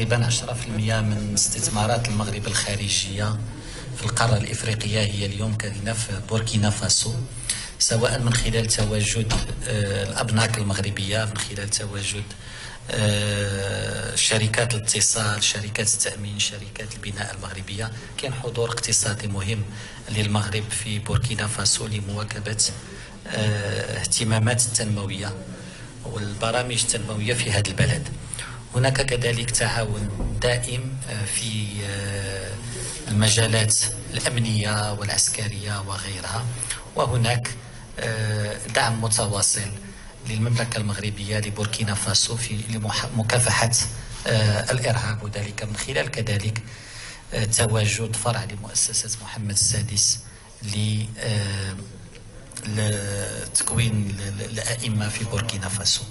تقريبا 10% من استثمارات المغرب الخارجية في القارة الإفريقية هي اليوم كاينة في بوركينا فاسو، سواء من خلال تواجد الأبناك المغربية، من خلال تواجد شركات الاتصال، شركات التأمين، شركات البناء المغربية. كاين حضور اقتصادي مهم للمغرب في بوركينا فاسو لمواكبة اهتمامات التنموية والبرامج التنموية في هذا البلد. هناك كذلك تعاون دائم في المجالات الأمنية والعسكرية وغيرها، وهناك دعم متواصل للمملكة المغربية لبوركينا فاسو في مكافحة الإرهاب، وذلك من خلال كذلك تواجد فرع لمؤسسة محمد السادس لتكوين الأئمة في بوركينا فاسو.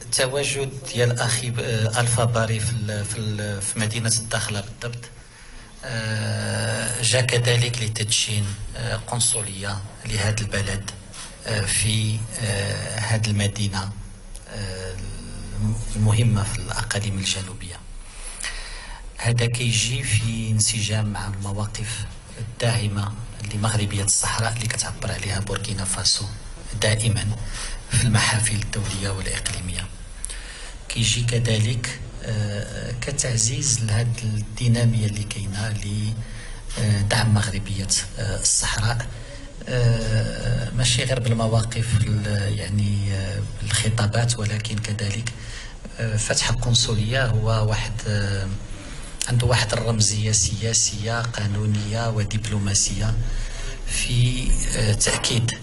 التواجد ديال الأخي ألفا باري في مدينة الداخلة بالضبط جاء كذلك لتدشين قنصلية لهذا البلد في هذه المدينة المهمة في الأقاليم الجنوبية. هذا كيجي في انسجام مع المواقف الداعمة لمغربية الصحراء اللي كتعبر عليها بوركينا فاسو دائما في المحافل الدولية والإقليمية. كيجي كذلك كتعزيز لهذه الدينامية اللي كاينة لدعم مغربية الصحراء، ماشي غير بالمواقف يعني الخطابات، ولكن كذلك فتح القنصلية هو عنده واحد الرمزية سياسية قانونية ودبلوماسية في تأكيد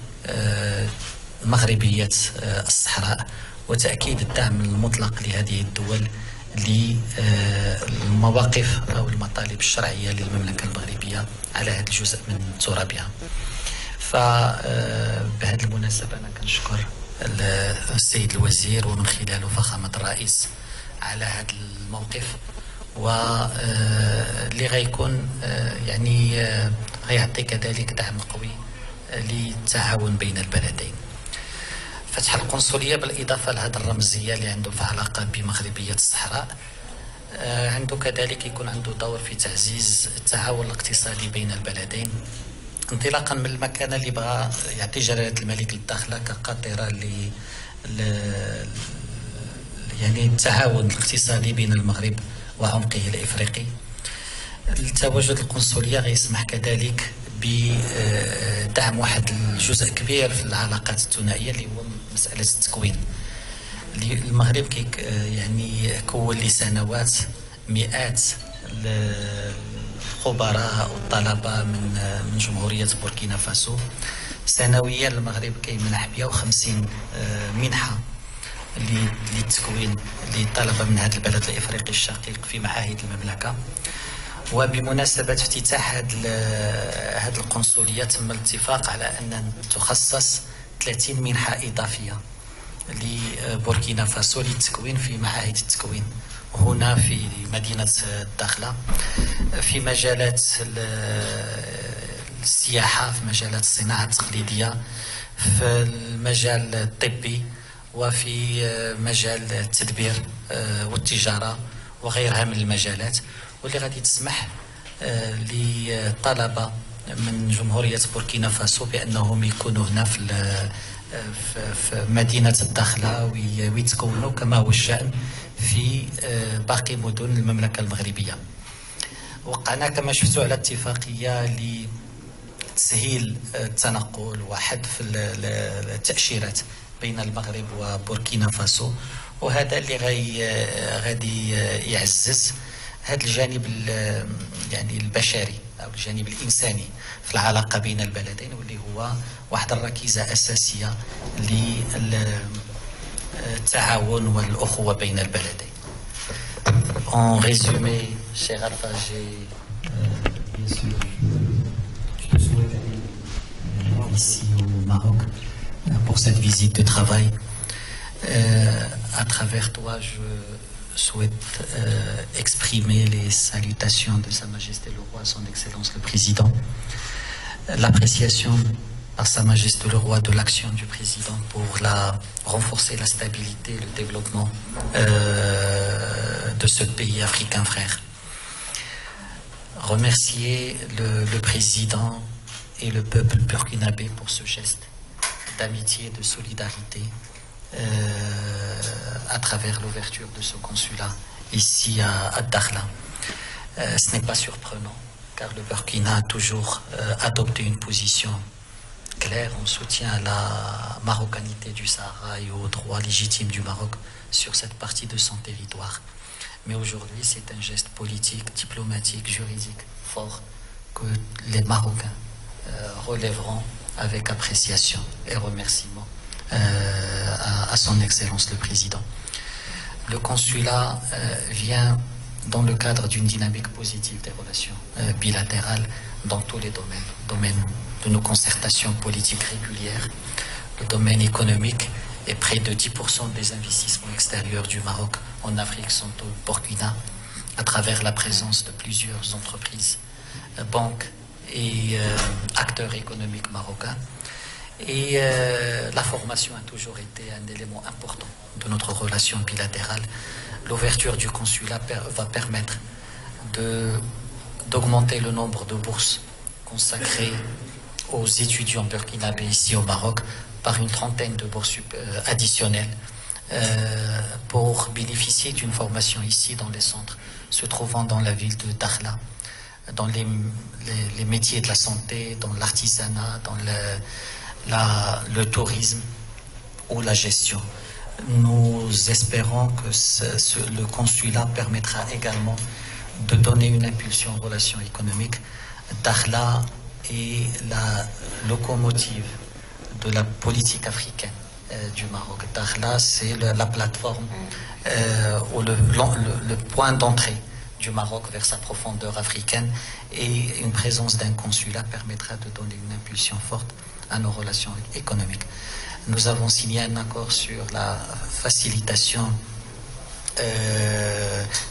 مغربية الصحراء وتأكيد الدعم المطلق لهذه الدول للمواقف أو المطالب الشرعية للمملكة المغربية على هذا الجزء من ترابها. فبهذه المناسبة أنا كنشكر السيد الوزير ومن خلاله فخامة الرئيس على هذا الموقف، واللي غيكون يعني غيعطي كذلك دعم قوي للتعاون بين البلدين. فتح القنصلية بالإضافة لهذه الرمزية اللي عنده في علاقة بمغربية الصحراء، عنده كذلك يكون عنده دور في تعزيز التعاون الاقتصادي بين البلدين، انطلاقا من المكانة اللي بغى يعطي جلالة الملك للداخلة كقاطرة يعني التعاون الاقتصادي بين المغرب وعمقه الإفريقي. التواجد القنصلية غيسمح كذلك بدعم واحد الجزء كبير في العلاقات الثنائية اللي هو مسألة التكوين. المغرب يعني كون لسنوات مئات الخبراء والطلبة من جمهورية بوركينا فاسو. سنويا المغرب كيمنح 150 منحة للتكوين للطلبة من هذا البلد الإفريقي الشقيق في معاهد المملكة. وبمناسبة افتتاح هذه القنصلية تم الاتفاق على أن تخصص 30 منحة إضافية لبوركينا فاسو للتكوين في معاهد التكوين هنا في مدينة الداخلة، في مجالات السياحة، في مجالات الصناعة التقليدية، في المجال الطبي، وفي مجال التدبير والتجارة وغيرها من المجالات، واللي غادي تسمح للطلبة من جمهورية بوركينا فاسو بأنهم يكونوا هنا في مدينة الداخلة ويتكونوا كما هو الشأن في باقي مدن المملكة المغربية. وقعنا كما شفتوا على اتفاقية لتسهيل التنقل وحذف التأشيرات بين المغرب وبوركينا فاسو، وهذا اللي غادي يعزز هذا الجانب يعني البشري أو الجانب الإنساني في العلاقة بين البلدين، واللي هو واحد الركيزة أساسية للتعاون والأخوة بين البلدين. En résumé, cher Alpha, bien sûr, je souhaite aller ici au Maroc pour cette visite de travail. À travers toi, je souhaite exprimer les salutations de Sa Majesté le Roi, Son Excellence le Président, l'appréciation par Sa Majesté le Roi de l'action du Président pour renforcer la stabilité et le développement ce pays africain frère. Remercier le président et le peuple burkinabé pour ce geste d'amitié et de solidarité à travers l'ouverture de ce consulat ici à Dakhla. Ce n'est pas surprenant, car le Burkina a toujours adopté une position claire en soutien à la marocanité du Sahara et aux droits légitimes du Maroc sur cette partie de son territoire. Mais aujourd'hui, c'est un geste politique, diplomatique, juridique fort que les Marocains relèveront avec appréciation et remerciement à son Excellence le Président. Le consulat vient dans le cadre d'une dynamique positive des relations bilatérales dans tous les domaines de nos concertations politiques régulières, le domaine économique et près de 10% des investissements extérieurs du Maroc en Afrique sont au Burkina à travers la présence de plusieurs entreprises, banques et acteurs économiques marocains. Et la formation a toujours été un élément important de notre relation bilatérale. L'ouverture du consulat va permettre d'augmenter le nombre de bourses consacrées aux étudiants burkinabés ici au Maroc par une trentaine de bourses additionnelles pour bénéficier d'une formation ici dans les centres se trouvant dans la ville de Dakhla, dans les métiers de la santé, dans l'artisanat, dans le tourisme ou la gestion. Nous espérons que le consulat permettra également de donner une impulsion aux relations économiques. Dakhla est la locomotive de la politique africaine du Maroc. Dakhla, c'est la plateforme ou le point d'entrée du Maroc vers sa profondeur africaine, et une présence d'un consulat permettra de donner une impulsion forte à nos relations économiques. Nous avons signé un accord sur la facilitation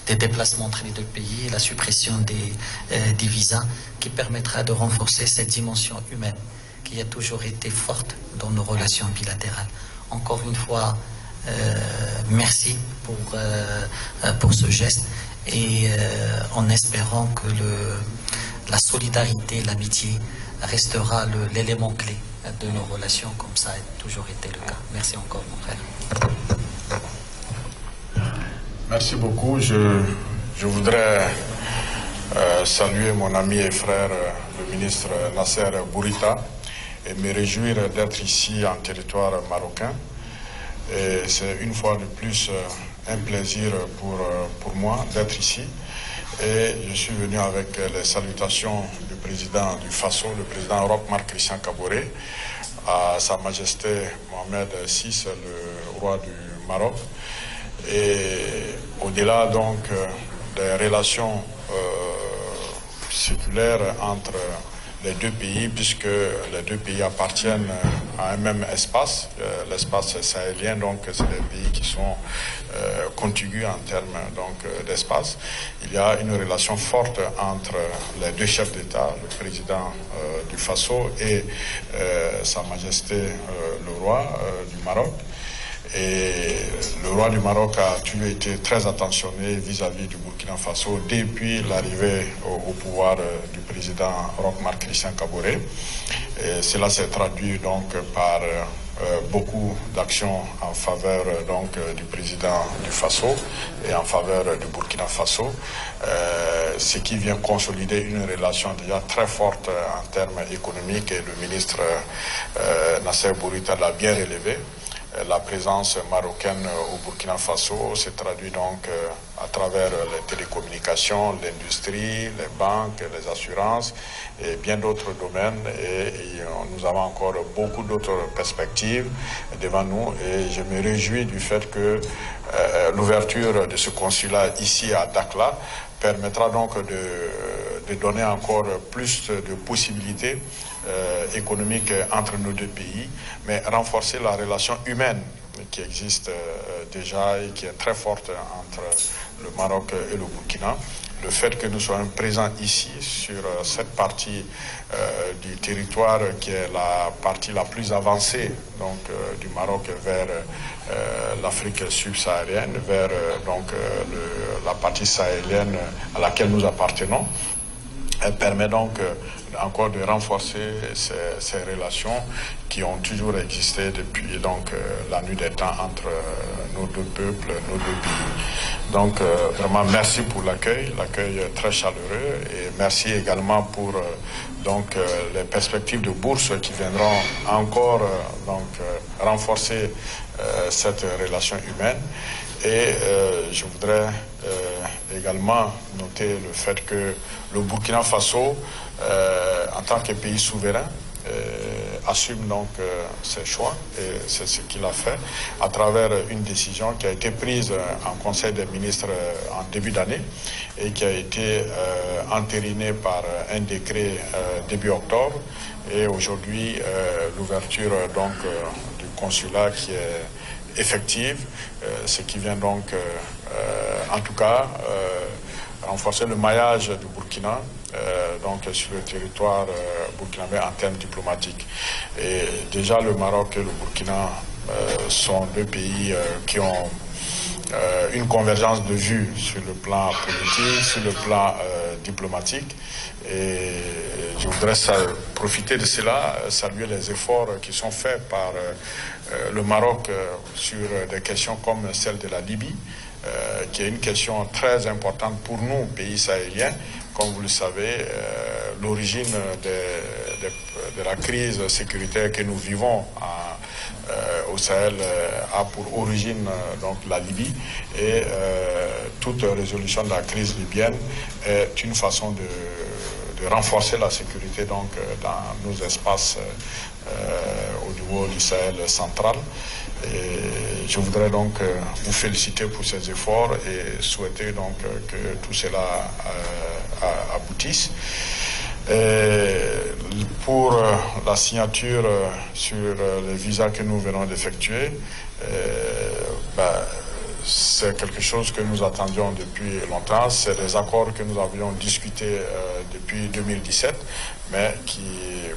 des déplacements entre les deux pays et la suppression des visas, qui permettra de renforcer cette dimension humaine qui a toujours été forte dans nos relations bilatérales. Encore une fois, merci pour ce geste, et en espérant que la solidarité et l'amitié restera l'élément clé de nos relations, comme ça a toujours été le cas. Merci encore, mon frère. Merci beaucoup. Je voudrais saluer mon ami et frère, le ministre Nasser Bourita, et me réjouir d'être ici en territoire marocain. Et c'est une fois de plus un plaisir pour moi d'être ici. Et je suis venu avec les salutations du président du Faso, le président Roch-Marc Christian Kaboré, à Sa Majesté Mohamed VI, le roi du Maroc. Et au-delà donc des relations séculaires entre les deux pays, puisque les deux pays appartiennent à un même espace, l'espace sahélien, donc c'est des pays qui sont contigus en termes d'espace. Il y a une relation forte entre les deux chefs d'État, le président du Faso et Sa Majesté le roi du Maroc. Et le roi du Maroc a toujours été très attentionné vis-à-vis du Burkina Faso depuis l'arrivée au pouvoir du président Roch-Marc Christian Kaboré. Et cela s'est traduit donc par beaucoup d'actions en faveur donc du président du Faso et en faveur du Burkina Faso, ce qui vient consolider une relation déjà très forte en termes économiques, et le ministre Nasser Bourita l'a bien relevé. La présence marocaine au Burkina Faso se traduit donc à travers les télécommunications, l'industrie, les banques, les assurances et bien d'autres domaines. Et nous avons encore beaucoup d'autres perspectives devant nous. Et je me réjouis du fait que l'ouverture de ce consulat ici à Dakhla permettra donc de donner encore plus de possibilités économiques entre nos deux pays, mais renforcer la relation humaine qui existe déjà et qui est très forte entre le Maroc et le Burkina. le fait que nous soyons présents ici sur cette partie du territoire qui est la partie la plus avancée donc du Maroc vers l'Afrique subsaharienne, vers la partie sahélienne à laquelle nous appartenons. Elle permet donc encore de renforcer ces relations qui ont toujours existé depuis donc la nuit des temps entre nos deux peuples, nos deux pays. Donc vraiment merci pour l'accueil très chaleureux, et merci également pour les perspectives de bourse qui viendront encore renforcer cette relation humaine. Et je voudrais également noter le fait que le Burkina Faso, en tant que pays souverain, assume donc ses choix, et c'est ce qu'il a fait à travers une décision qui a été prise en Conseil des ministres en début d'année et qui a été entérinée par un décret début octobre, et aujourd'hui l'ouverture donc du consulat qui est effective, ce qui vient donc en tout cas renforcer le maillage du Burkina donc sur le territoire burkinabé en termes diplomatiques. Et déjà le Maroc et le Burkina sont deux pays qui ont une convergence de vues sur le plan politique, sur le plan diplomatique. Et je voudrais profiter de cela, saluer les efforts qui sont faits par le Maroc sur des questions comme celle de la Libye, qui est une question très importante pour nous, pays sahéliens. Comme vous le savez, l'origine de la crise sécuritaire que nous vivons au Sahel a pour origine donc la Libye, et toute résolution de la crise libyenne est une façon de renforcer la sécurité donc dans nos espaces au niveau du Sahel central. Et je voudrais donc vous féliciter pour ces efforts et souhaiter donc que tout cela aboutisse. Et pour la signature sur les visas que nous venons d'effectuer, c'est quelque chose que nous attendions depuis longtemps. C'est des accords que nous avions discutés depuis 2017, mais qui,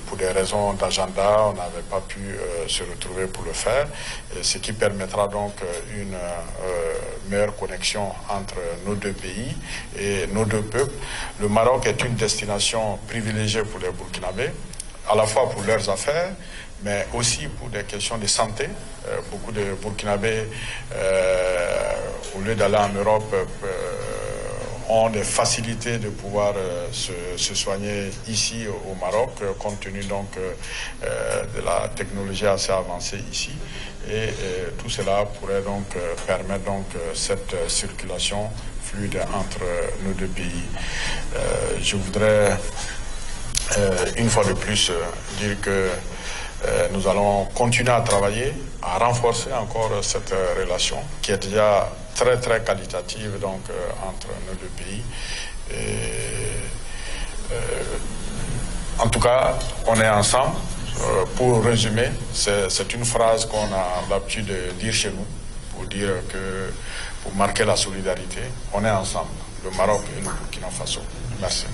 pour des raisons d'agenda, on n'avait pas pu se retrouver pour le faire. Et ce qui permettra donc une meilleure connexion entre nos deux pays et nos deux peuples. Le Maroc est une destination privilégiée pour les Burkinabés, à la fois pour leurs affaires, mais aussi pour des questions de santé. Beaucoup de Burkinabés, au lieu d'aller en Europe, ont des facilités de pouvoir se soigner ici au Maroc, compte tenu donc de la technologie assez avancée ici. Et tout cela pourrait donc permettre donc cette circulation fluide entre nos deux pays. Je voudrais une fois de plus dire que nous allons continuer à travailler, à renforcer encore cette relation qui est déjà très très qualitative donc entre nos deux pays. Et, en tout cas, on est ensemble. Pour résumer, c'est une phrase qu'on a l'habitude de dire chez nous, pour dire que, pour marquer la solidarité, on est ensemble, le Maroc et le Burkina Faso. Merci.